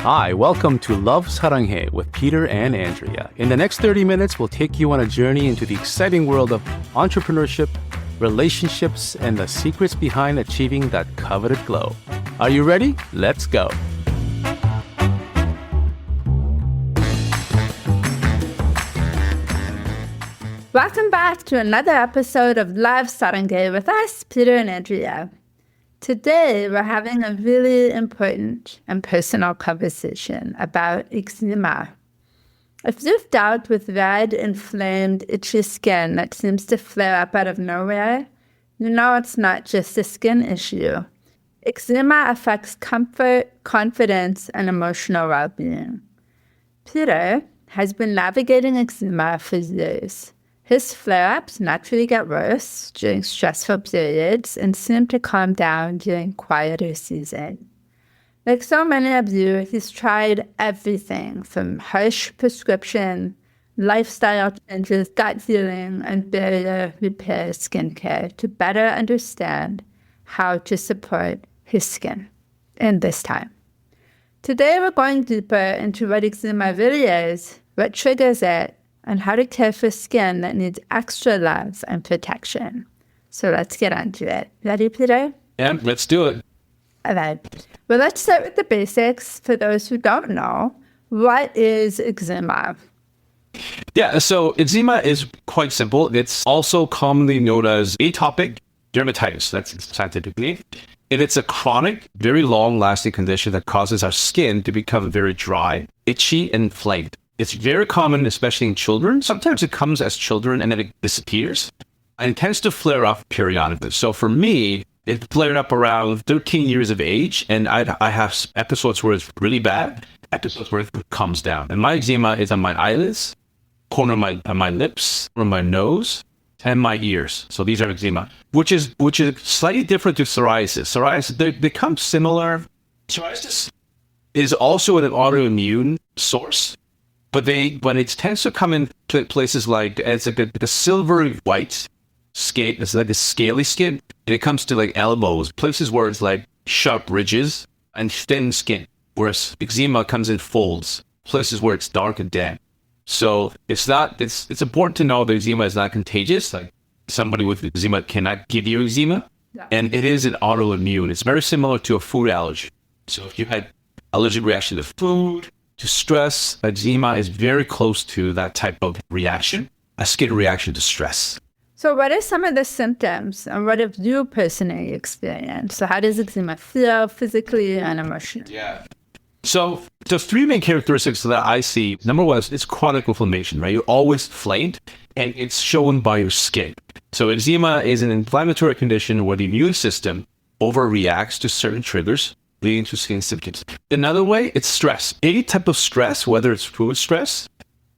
Hi, welcome to Love Saranghae with Peter and Andrea. In the next 30 minutes, we'll take you on a journey into the exciting world of entrepreneurship, relationships, and the secrets behind achieving that coveted glow. Are you ready? Let's go. Welcome back to another episode of Love Saranghae with us, Peter and Andrea. Today, we're having a really important and personal conversation about eczema. If you've dealt with red, inflamed, itchy skin that seems to flare up out of nowhere, you know it's not just a skin issue. Eczema affects comfort, confidence, and emotional well-being. Peter has been navigating eczema for years. His flare-ups naturally get worse during stressful periods and seem to calm down during quieter seasons. Like so many of you, he's tried everything from harsh prescription, lifestyle changes, gut healing, and barrier repair skincare to better understand how to support his skin in this time. Today, we're going deeper into what eczema really is, what triggers it, and how to care for skin that needs extra love and protection. So let's get onto it. Ready, Peter? Yeah, let's do it. All right. Well, let's start with the basics. For those who don't know, what is eczema? Yeah, so eczema is quite simple. It's also commonly known as atopic dermatitis. That's scientifically. And it's a chronic, very long-lasting condition that causes our skin to become very dry, itchy, and inflamed. It's very common, especially in children. Sometimes it comes as children and then it disappears. And it tends to flare up periodically. So for me, it flared up around 13 years of age. And I have episodes where it's really bad, episodes where it comes down. And my eczema is on my eyelids, corner of my lips, or my nose, and my ears. So these are eczema, which is slightly different to psoriasis. Psoriasis, they become similar. Psoriasis is also an autoimmune source. But it tends to come in places like, it's like a silvery white skin, it's like a scaly skin, and it comes to like elbows, places where it's like sharp ridges and thin skin, whereas eczema comes in folds, places where it's dark and damp. So it's important to know that eczema is not contagious, like somebody with eczema cannot give you eczema, and it is an autoimmune. It's very similar to a food allergy. So if you had allergic reaction to food, to stress, eczema is very close to that type of reaction, a skin reaction to stress. So what are some of the symptoms and what have you personally experienced? So how does eczema feel physically and emotionally? Yeah. So the three main characteristics that I see, number one is chronic inflammation, right? You're always inflamed and it's shown by your skin. So eczema is an inflammatory condition where the immune system overreacts to certain triggers, leading to skin symptoms. Another way, it's stress. Any type of stress, whether it's food stress,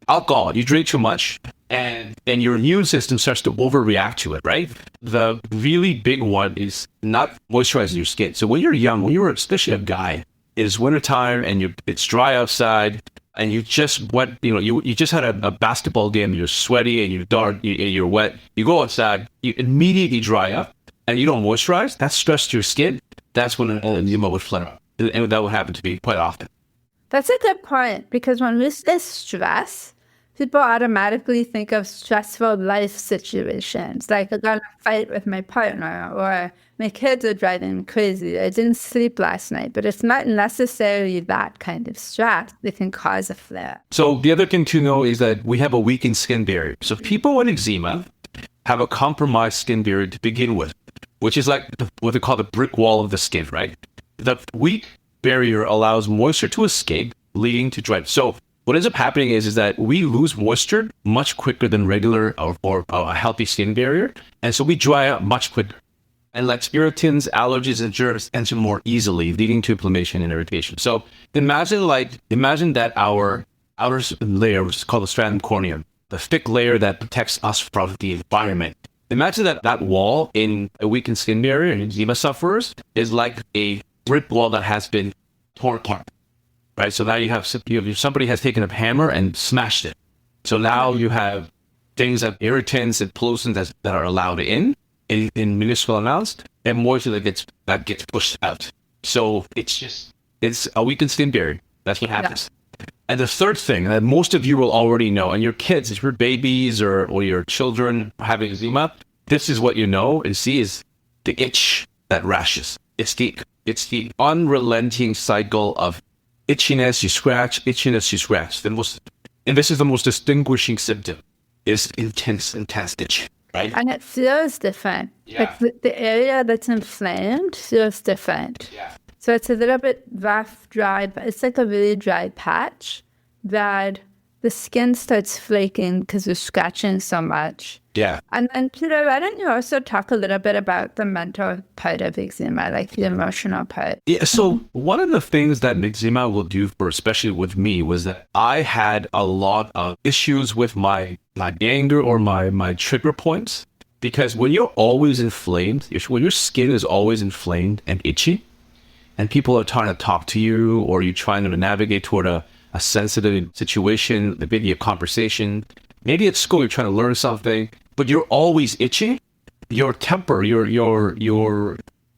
alcohol, you drink too much, and your immune system starts to overreact to it, right? The really big one is not moisturizing your skin. So when you're young, when you're especially a guy, it's wintertime and it's dry outside, and you just wet, you just had a basketball game, you're sweaty and you're dark, you're wet. You go outside, you immediately dry up, and you don't moisturize. That's stress to your skin. That's when an eczema would flare up. And that would happen to me quite often. That's a good point, because when we say stress, people automatically think of stressful life situations, like I got in a fight with my partner, or my kids are driving me crazy, I didn't sleep last night. But it's not necessarily that kind of stress that can cause a flare. So the other thing to know is that we have a weakened skin barrier. So people with eczema have a compromised skin barrier to begin with, which is like what they call the brick wall of the skin, right? The weak barrier allows moisture to escape, leading to dryness. So what ends up happening is that we lose moisture much quicker than regular or a healthy skin barrier. And so we dry up much quicker. And like irritants, allergies, and germs enter more easily, leading to inflammation and irritation. So imagine that our outer layer, which is called the stratum corneum, the thick layer that protects us from the environment. Imagine that wall in a weakened skin barrier in eczema sufferers is like a brick wall that has been torn apart, right? So now you have somebody has taken a hammer and smashed it. So now you have things like irritants and pollutants that are allowed in minuscule amounts, and moisture that gets pushed out. So it's a weakened skin barrier. That's what happens. And the third thing that most of you will already know, and your kids, if your babies or your children having eczema, this is what you know and see is the itch that rashes. It's the unrelenting cycle of itchiness, you scratch, itchiness, you scratch. And this is the most distinguishing symptom, is intense itch, right? And it feels different. Yeah. Like the area that's inflamed feels different. Yeah. So it's a little bit rough, dry, but it's like a really dry patch that the skin starts flaking because you're scratching so much. Yeah. And then, Peter, why don't you also talk a little bit about the mental part of eczema, like the emotional part? Yeah. So one of the things that eczema will do for, especially with me, was that I had a lot of issues with my anger or my trigger points. Because when you're always inflamed, when your skin is always inflamed and itchy, and people are trying to talk to you, or you're trying to navigate toward a sensitive situation, maybe a conversation, maybe at school you're trying to learn something, but you're always itchy, your temper, your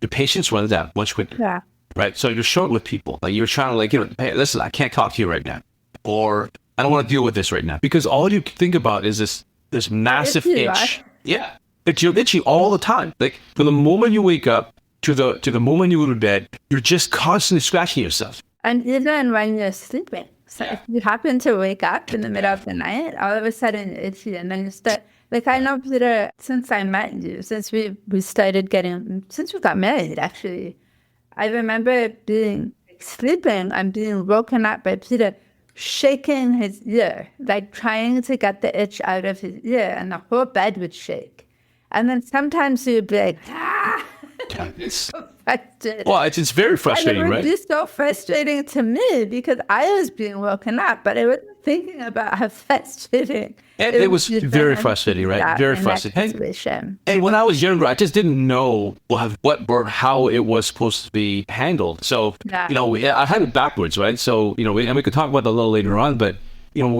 patience runs out much quicker. Yeah. Right? So you're short with people. Like you're trying to hey, listen, I can't talk to you right now. Or I don't want to deal with this right now. Because all you think about is this massive Itchy, itch. right? Yeah. You're itchy all the time. Like from the moment you wake up to the moment you go to bed, you're just constantly scratching yourself. And even when you're sleeping. So if you happen to wake up in the middle of the night, all of a sudden you're itchy, and then you start, like I know, Peter, since I met you, since we got married, actually, I remember being sleeping and being woken up by Peter shaking his ear, like trying to get the itch out of his ear, and the whole bed would shake. And then sometimes you'd be like, It's frustrated. Well, it's very frustrating, and it would right? be so frustrating to me because I was being woken up, but I wasn't thinking about how frustrating. It was would be very for frustrating, right? that Very in that frustrating. situation. And when I was younger, I just didn't know how it was supposed to be handled. So, Yeah. I had it backwards, right? So, and we could talk about that a little later on, but,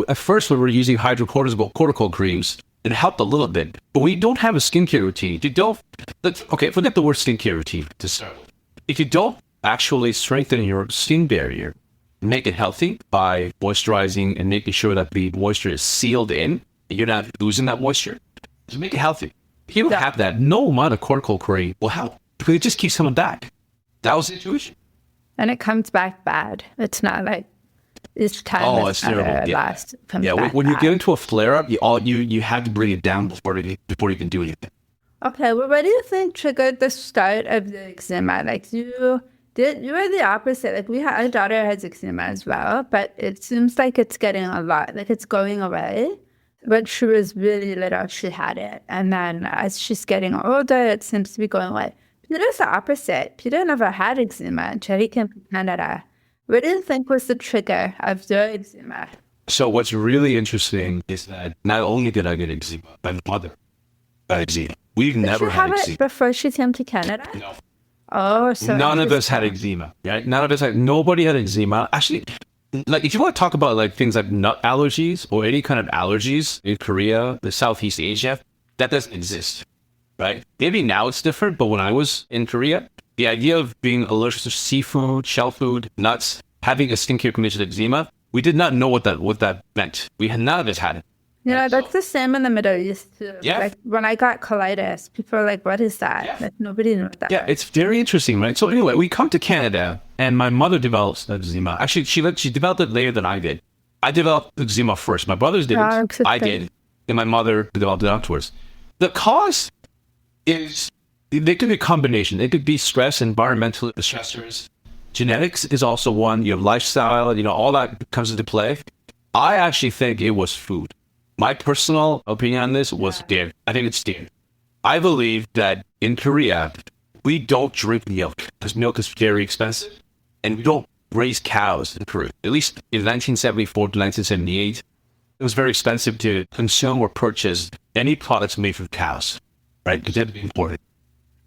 at first we were using hydrocortisone creams. It helped a little bit, but we don't have a skincare routine. Forget the word skincare routine to start with. If you don't actually strengthen your skin barrier, make it healthy by moisturizing and making sure that the moisture is sealed in, and you're not losing that moisture, just make it healthy. If you don't have that, no amount of cortical cream will help because it just keeps coming back. That was the intuition. And it comes back bad. It's not like each time It's terrible. comes back when you bad. get into a flare-up, you have to bring it down before you can do anything. Okay, well, what do you think triggered the start of the eczema? Like you were the opposite. Like our daughter has eczema as well, but it seems like it's getting a lot. Like it's going away. When she was really little, she had it, and then as she's getting older, it seems to be going away. Peter's the opposite. Peter never had eczema until he came to Canada. What do you think was the trigger of your eczema? So what's really interesting is that not only did I get eczema, my mother got eczema. We've never had Did you have eczema. it before she came to Canada? No. Oh, so None of us had eczema. Right? Nobody had eczema. Actually, like if you want to talk about like things like nut allergies or any kind of allergies in Korea, the Southeast Asia, that doesn't exist. Right? Maybe now it's different, but when I was in Korea, the idea of being allergic to seafood, shell food, nuts, having a skincare condition eczema, we did not know what that meant. None of us had it. That's the same in the Middle East too. Yeah. Like when I got colitis, people were like, "What is that?" Yeah. Like nobody knew what that Yeah, was. it's very interesting, right? So anyway, we come to Canada, and my mother develops eczema. Actually, she developed it later than I did. I developed eczema first. My brothers didn't. Oh, interesting. I did, and my mother developed it afterwards. The cause is there could be a combination. It could be stress, environmental stressors. Genetics is also one. Your lifestyle, all that comes into play. I actually think it was food. My personal opinion on this was dairy. I think it's dairy. I believe that in Korea, we don't drink milk because milk is very expensive, and we don't raise cows in Peru. At least in 1974 to 1978, it was very expensive to consume or purchase any products made from cows, right? Because they had to be imported.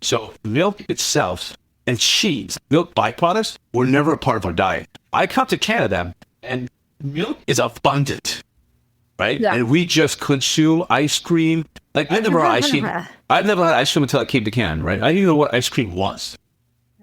So milk itself and cheese, milk byproducts, were never a part of our diet. I come to Canada, and milk is abundant. Right? Yeah. And we just consume ice cream. Like I never had ice cream. I've never had ice cream until I came to Canada, right? I didn't know what ice cream was.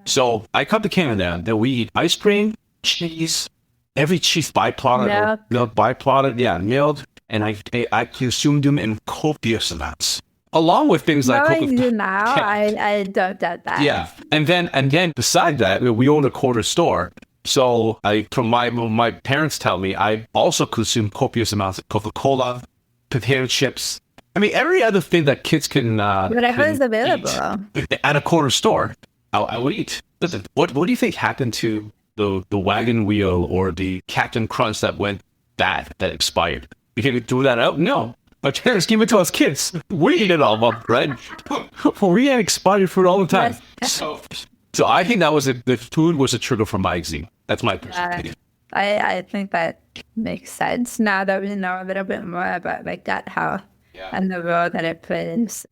So I come to Canada, then we eat ice cream, cheese, every cheese byproduct, Milk. or milk byproduct, milk, and I consumed them in copious amounts, along with things like Knowing Coca-Cola. you now, I don't doubt that. Yeah, and then beside that, we own a corner store. So from my parents tell me, I also consume copious amounts of Coca-Cola, potato chips. I mean, every other thing that kids can Whatever is available. eat at a corner store, I would eat. Listen, what do you think happened to the wagon wheel or the Captain Crunch that went bad, that expired? We can throw that out? No. My parents gave it to us kids. We eat it all up, right? We had expired food all the time. So I think that was the food was a trigger for my eczema. That's my personal opinion. I think that makes sense now that we know a little bit more about like gut health and the role that it plays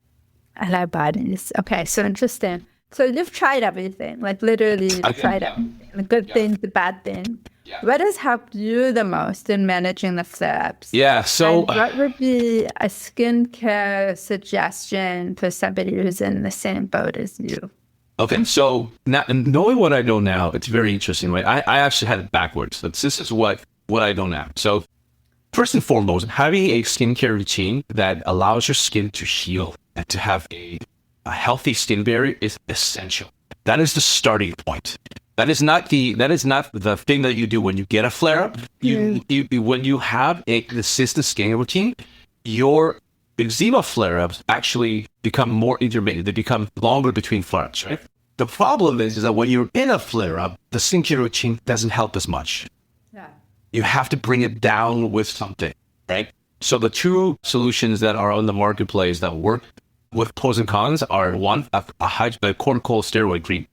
in our bodies. Okay, so interesting. So you've tried everything, like literally you've tried everything, the good things, the bad things. Yeah. What has helped you the most in managing the flare-ups? Yeah, so... And what would be a skincare suggestion for somebody who's in the same boat as you? Okay, so now, knowing what I know now, it's very interesting, right? I actually had it backwards. This is what I know now. So first and foremost, having a skincare routine that allows your skin to heal and to have a healthy skin barrier is essential. That is the starting point. That is not the thing that you do when you get a flare-up. When you have a consistent skin routine, your eczema flare-ups actually become more intermittent. They become longer between flare-ups, right? The problem is that when you're in a flare-up, the skincare routine doesn't help as much. Yeah. You have to bring it down with something, right? So the two solutions that are on the marketplace that work with pros and cons are one, a corticosteroid cream.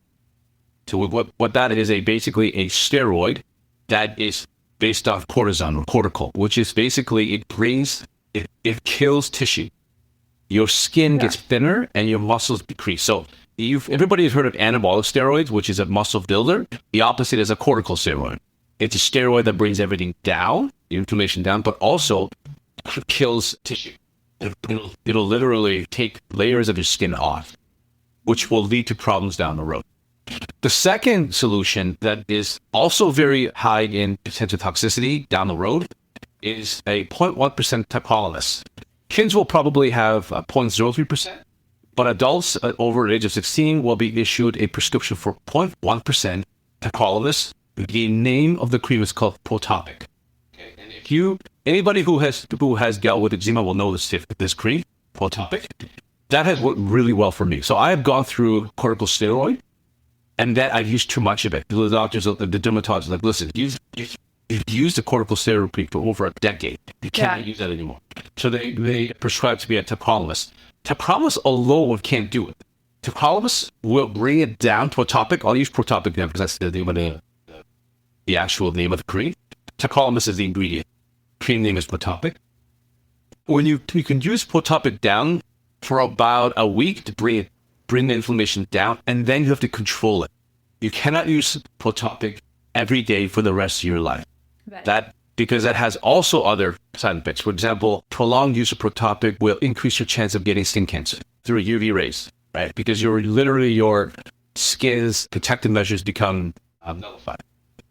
So what that is, basically a steroid that is based off cortisone or cortical, which is basically it kills tissue. Your skin gets thinner and your muscles decrease. So everybody has heard of anabolic steroids, which is a muscle builder. The opposite is a corticosteroid. It's a steroid that brings everything down, the inflammation down, but also kills tissue. It'll literally take layers of your skin off, which will lead to problems down the road. The second solution that is also very high in potential toxicity down the road is a 0.1% tacrolimus. Kids will probably have 0.03%, but adults over the age of 16 will be issued a prescription for 0.1% tacrolimus. The name of the cream is called Protopic. Okay. And anybody who has dealt with eczema will know this cream, Protopic. That has worked really well for me. So I have gone through corticosteroid, and that I've used too much of it. The doctors, the dermatologists, are like, listen, you've used the corticosteroid cream for over a decade. You can't use that anymore. So they prescribe to me a tacrolimus. Tacrolimus alone can't do it. Tacrolimus will bring it down to Protopic. I'll use Protopic now because that's the name of the actual name of the cream. Tacrolimus is the ingredient. Cream name is Protopic. When you can use Protopic down for about a week to bring the inflammation down, and then you have to control it. You cannot use Protopic every day for the rest of your life. Right. Because that has also other side effects. For example, prolonged use of Protopic will increase your chance of getting skin cancer through UV rays, right? Because your skin's protective measures become nullified.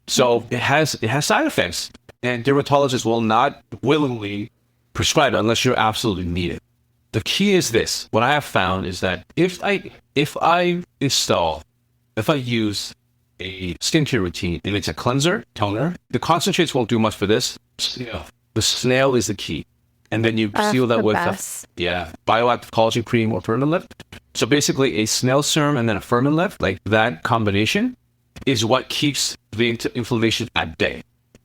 So it has side effects, and dermatologists will not willingly prescribe it unless you absolutely need it. The key is this. What I have found is that if I use a skincare routine and it's a cleanser, toner, the concentrates won't do much for this. The snail is the key. And then you seal that with bioactive collagen cream or Firmin Lift. So basically a snail serum and then a Firmin Lift, like that combination is what keeps the inflammation at bay.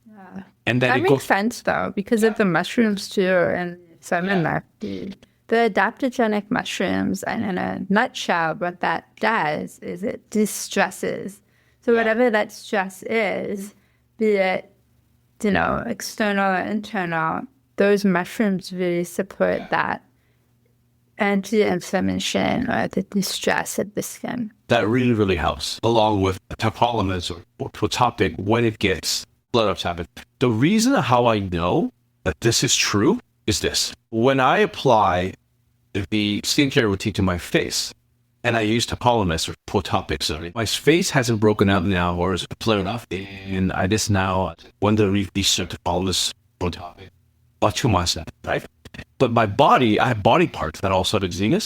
Yeah. And then that makes sense though, because of the mushrooms too and Firmin Lift. The adaptogenic mushrooms, and in a nutshell, what that does is it de-stresses. So whatever that stress is, be it, external or internal, those mushrooms really support that anti-inflammation or the distress of the skin. That really, really helps, along with tacrolimus or Protopic when it gets flare-ups happen. The reason how I know that this is true is this. When I apply the skincare routine to my face, and I use topolomus or atopic. Sorry, my face hasn't broken out now or is flared up, and I just now when the research topolomus atopic about 2 months now, right? But my body, I have body parts that also have eczema.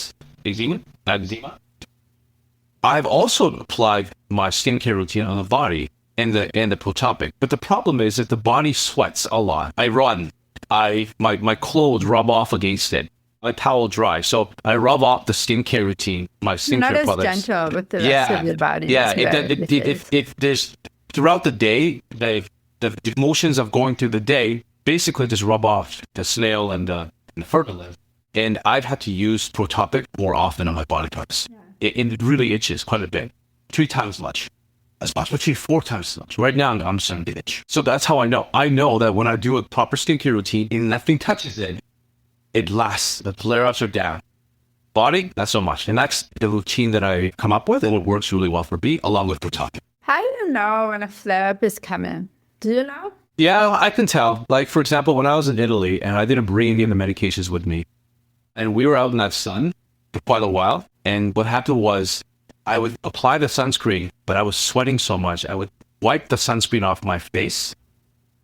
I've also applied my skincare routine on the body and the atopic. But the problem is that the body sweats a lot. I run. My clothes rub off against it. My towel dry. So I rub off the skincare routine, my skincare not products. as gentle with the rest of your body. Yeah. If there's throughout the day, the motions of going through the day basically just rub off the snail and the fertilizer. And I've had to use Protopic more often on my body parts. Yeah. It really itches quite a bit. 3 times as much. Actually 4 times as much. Right now, I'm starting to itch. So that's how I know. I know that when I do a proper skincare routine and nothing touches it, it lasts. The flare-ups are down. Body, not so much. And that's the routine that I come up with, and it works really well for me, along with Protopic. How do you know when a flare-up is coming? Do you know? Yeah, I can tell. Like, for example, when I was in Italy and I didn't bring any of the medications with me, and we were out in that sun for quite a while, and what happened was I would apply the sunscreen, but I was sweating so much, I would wipe the sunscreen off my face,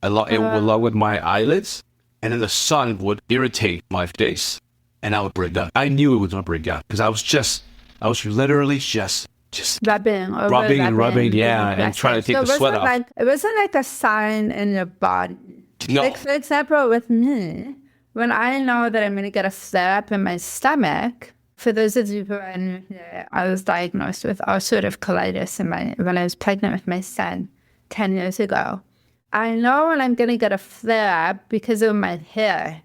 along with my eyelids, and then the sun would irritate my face, and I would break down. I knew it was going to break down because I was literally just rubbing, and trying to take the sweat off. It wasn't like a sign in your body. No. Like, for example, with me, when I know that I'm going to get a flare-up in my stomach, for those of you who are new here, I was diagnosed with ulcerative colitis when I was pregnant with my son 10 years ago. I know when I'm going to get a flare-up because of my hair.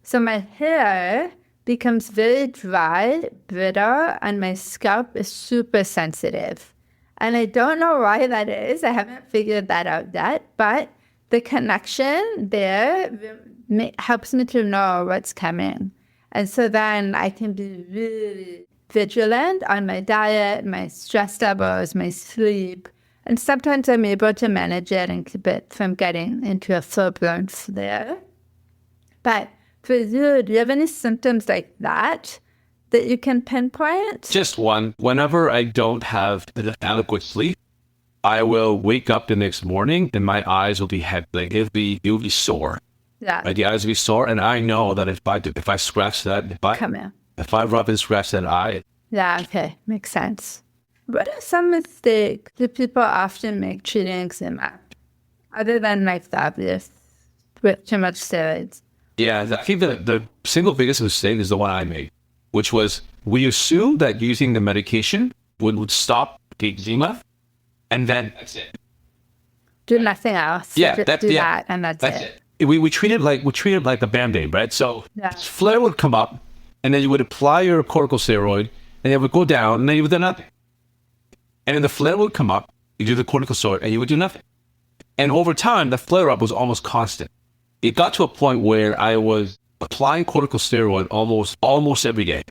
So my hair becomes very dry, brittle, and my scalp is super sensitive. And I don't know why that is. I haven't figured that out yet. But the connection there helps me to know what's coming. And so then I can be really vigilant on my diet, my stress levels, my sleep. And sometimes I'm able to manage it and keep it from getting into a full-blown flare. But for you, do you have any symptoms like that you can pinpoint? Just one. Whenever I don't have adequate sleep, I will wake up the next morning and my eyes will be heavy. Like it'll be sore. Yeah. Right? The eyes will be sore, and I know that if I scratch that, if I rub and scratch that eye. Yeah. Okay. Makes sense. What are some mistakes that people often make treating eczema, other than like the obvious with too much steroids? Yeah, I think the single biggest mistake is the one I made, which was we assumed that using the medication would stop the eczema, and then that's it. Do nothing else. Yeah, that, and that's it. We treat it like a Band-Aid, right? So flare would come up, and then you would apply your corticosteroid, and it would go down, and then you would do nothing. And then the flare would come up, you do the corticosteroid, and you would do nothing. And over time, the flare-up was almost constant. It got to a point where I was applying corticosteroid almost every day,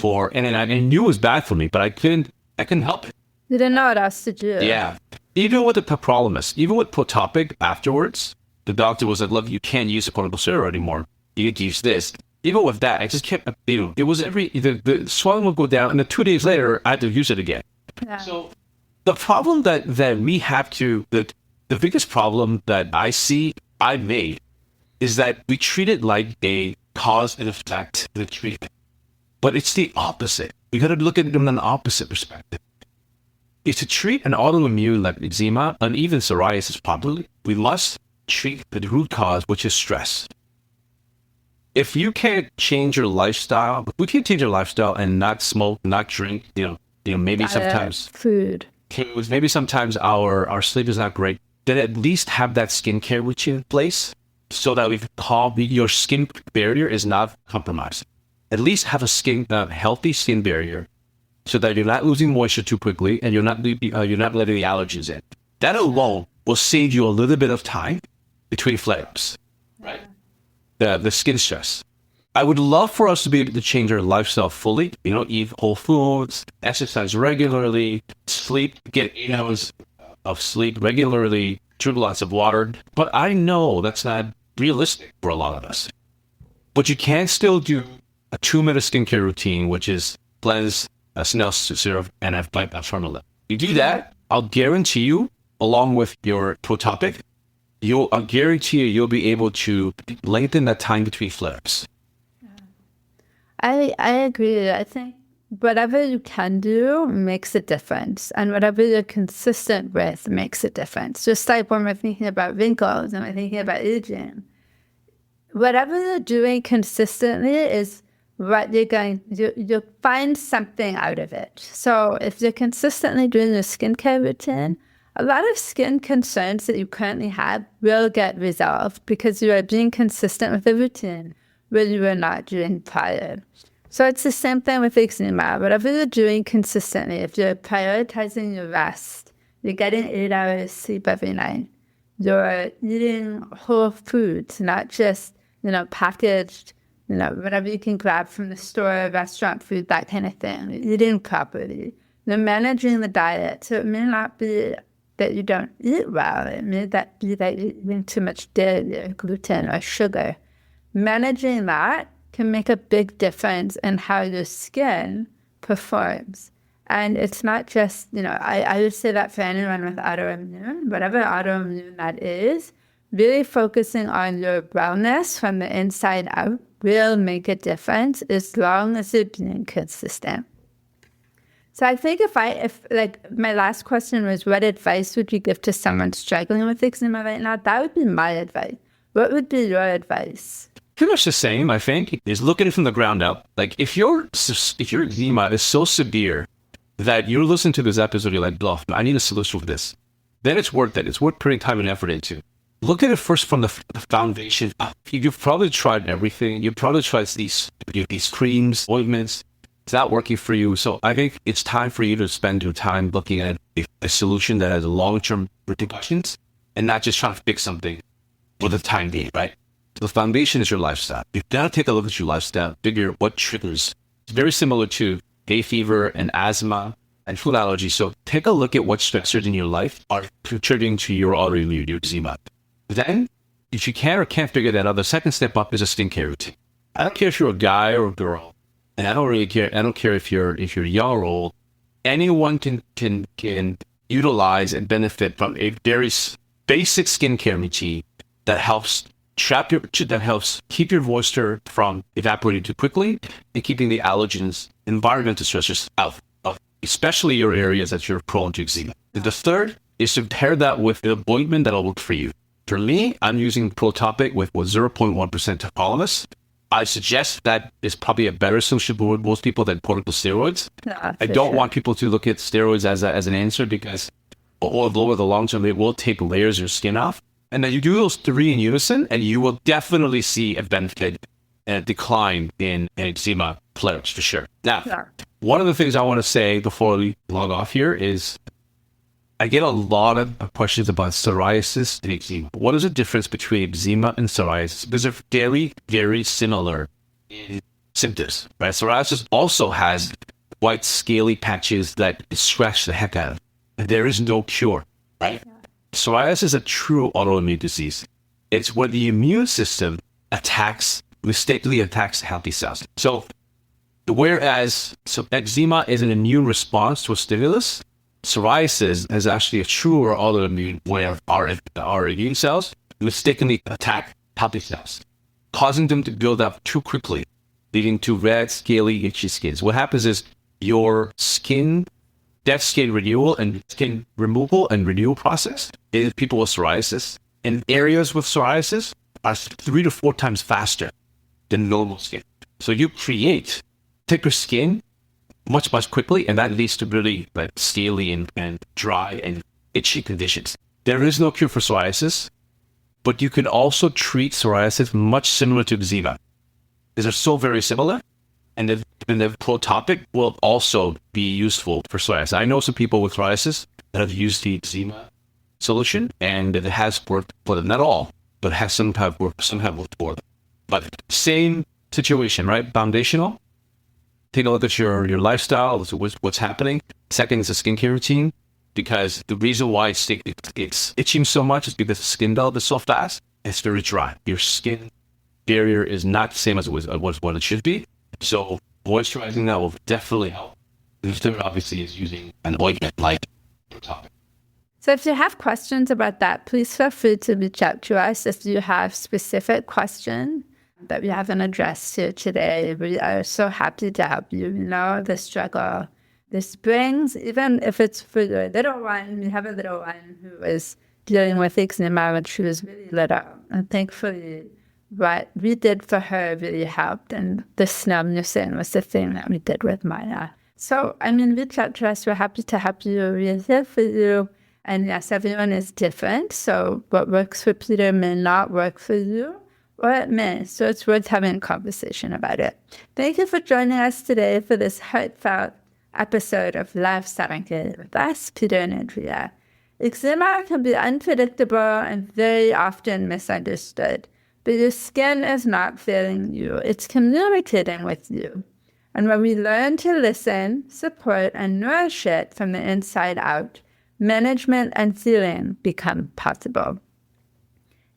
and I knew it was bad for me, but I couldn't help it. You didn't know what else to do. Yeah. Even with the topolomus, even with Protopic afterwards, the doctor was like, look, you can't use the corticosteroid anymore. You can use this. Even with that, I just kept, it was the swelling would go down, and then 2 days later, I had to use it again. Yeah. So the problem that we have the biggest problem that I made is that we treat it like a cause and effect the treatment. But it's the opposite. We got to look at it from an opposite perspective. If to treat an autoimmune like eczema and even psoriasis properly, we must treat the root cause, which is stress. If you can't change your lifestyle, if we can't change your lifestyle and not smoke, not drink, maybe sometimes food. Maybe sometimes our sleep is not great, then at least have that skincare routine in place so that your skin barrier is not compromised. At least have a healthy skin barrier so that you're not losing moisture too quickly and you're not letting the allergens in. That alone will save you a little bit of time between flare-ups, right? The skin stress. I would love for us to be able to change our lifestyle fully. Eat whole foods, exercise regularly, sleep, get 8 hours of sleep regularly, drink lots of water. But I know that's not realistic for a lot of us. But you can still do a 2-minute skincare routine, which is cleanse, snail syrup, and I've like that formula. You do that, I'll guarantee you, along with your protopic, I'll guarantee you'll be able to lengthen that time between flares. I agree. I think whatever you can do makes a difference, and whatever you're consistent with makes a difference. Just like when we're thinking about wrinkles and we're thinking about aging, whatever you're doing consistently is what you'll find something out of it. So if you're consistently doing your skincare routine, a lot of skin concerns that you currently have will get resolved because you are being consistent with the routine where you were not doing prior. So it's the same thing with eczema. Whatever you're doing consistently, if you're prioritizing your rest, you're getting 8 hours sleep every night, you're eating whole foods, not just, packaged, whatever you can grab from the store, restaurant food, that kind of thing, you're eating properly. You're managing the diet. So it may not be that you don't eat well. It may be that you're eating too much dairy or gluten or sugar. Managing that can make a big difference in how your skin performs. And it's not just, I would say that for anyone with autoimmune, whatever autoimmune that is, really focusing on your wellness from the inside out will make a difference as long as you're being consistent. So I think if my last question was, what advice would you give to someone struggling with eczema right now? That would be my advice. What would be your advice? Pretty much the same, I think, is look at it from the ground up. Like if your eczema is so severe that you're listening to this episode, you're like, bluff, I need a solution for this. Then it's worth it. It's worth putting time and effort into. Look at it first from the foundation. You've probably tried everything. You've probably tried these creams, ointments. It's not working for you. So I think it's time for you to spend your time looking at a solution that has long-term repercussions and not just trying to fix something for the time being, right? The foundation is your lifestyle. You've got to take a look at your lifestyle, figure what triggers. It's very similar to hay fever and asthma and food allergies. So take a look at what stressors in your life are contributing to your autoimmune, your eczema. Then, if you can or can't figure that out, the second step up is a skincare routine. I don't care if you're a guy or a girl, and I don't really care. I don't care if you're young or old. Anyone can utilize and benefit from a very basic skincare routine that helps keep your moisture from evaporating too quickly and keeping the allergens, environmental stressors out of especially your areas that you're prone to eczema. The third is to pair that with an ointment that'll work for you. For me, I'm using Protopic with 0.1% tacrolimus. I suggest that is probably a better solution for most people than corticosteroids. I don't want people to look at steroids as an answer because over the long term, it will take layers of your skin off. And then you do those three in unison, and you will definitely see a benefit and a decline in eczema flares for sure. Now, one of the things I want to say before we log off here is I get a lot of questions about psoriasis and eczema. What is the difference between eczema and psoriasis? Because they're very, very similar in symptoms, right? Psoriasis also has white scaly patches that scratch the heck out of. And there is no cure, right? Psoriasis is a true autoimmune disease. It's where the immune system mistakenly attacks healthy cells. So eczema is an immune response to a stimulus. Psoriasis is actually a truer autoimmune where our immune cells mistakenly attack healthy cells, causing them to build up too quickly, leading to red, scaly, itchy skins. What happens is your dead skin renewal and skin removal and renewal process in people with psoriasis in areas with psoriasis are 3 to 4 times faster than normal skin. So you create thicker skin much quickly, and that leads to really scaly and dry and itchy conditions. There is no cure for psoriasis, but you can also treat psoriasis much similar to eczema. These are so very similar, and the Protopic will also be useful for psoriasis. I know some people with psoriasis that have used the eczema solution, and it has worked for them. Not all, but some have worked for them. But same situation, right? Foundational. Take a look at your lifestyle, what's happening. Second is the skincare routine, because the reason why it's itching so much is because the skin develops so fast. It's very dry. Your skin barrier is not the same as what it should be. So moisturizing that will definitely help. The third, obviously, is using an ointment like atopic. So if you have questions about that, please feel free to reach out to us if you have specific questions that we haven't addressed here today. We are so happy to help you. The struggle this brings, even if it's for your little one. We have a little one who is dealing with eczema when she was really little. And thankfully, what we did for her really helped. And the numbness was the thing that we did with Maya. So, reach out to us. We're happy to help you. We're here for you. And yes, everyone is different. So what works for Peter may not work for you, or it may. So it's worth having a conversation about it. Thank you for joining us today for this heartfelt episode of Love Saranghae with us, Peter and Andrea. Eczema can be unpredictable and very often misunderstood, but your skin is not failing you. It's communicating with you. And when we learn to listen, support, and nourish it from the inside out, management and healing become possible.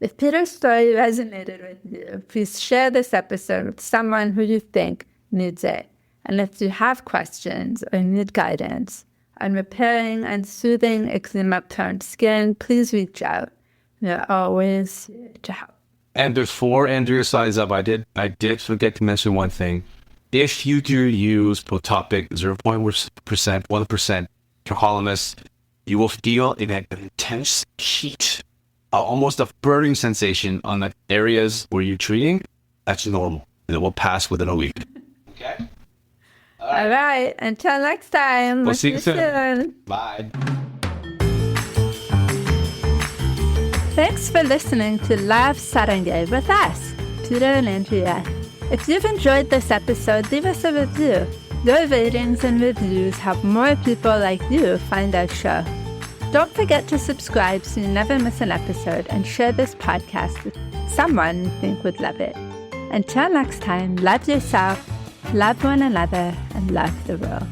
If Peter's story resonated with you, please share this episode with someone who you think needs it. And if you have questions or need guidance on repairing and soothing eczema-prone skin, please reach out. We're always here to help. And before Andrea signs up, I did forget to mention one thing. If you do use atopic 0.1%, 1% Triholimus, you will feel an intense heat, almost a burning sensation on the areas where you're treating. That's normal. And it will pass within a week. Okay? All right. Until next time. We'll see you soon. Bye. Thanks for listening to Love Saranghae with us, Peter and Andrea. If you've enjoyed this episode, leave us a review. Your ratings and reviews help more people like you find our show. Don't forget to subscribe so you never miss an episode, and share this podcast with someone you think would love it. Until next time, love yourself, love one another, and love the world.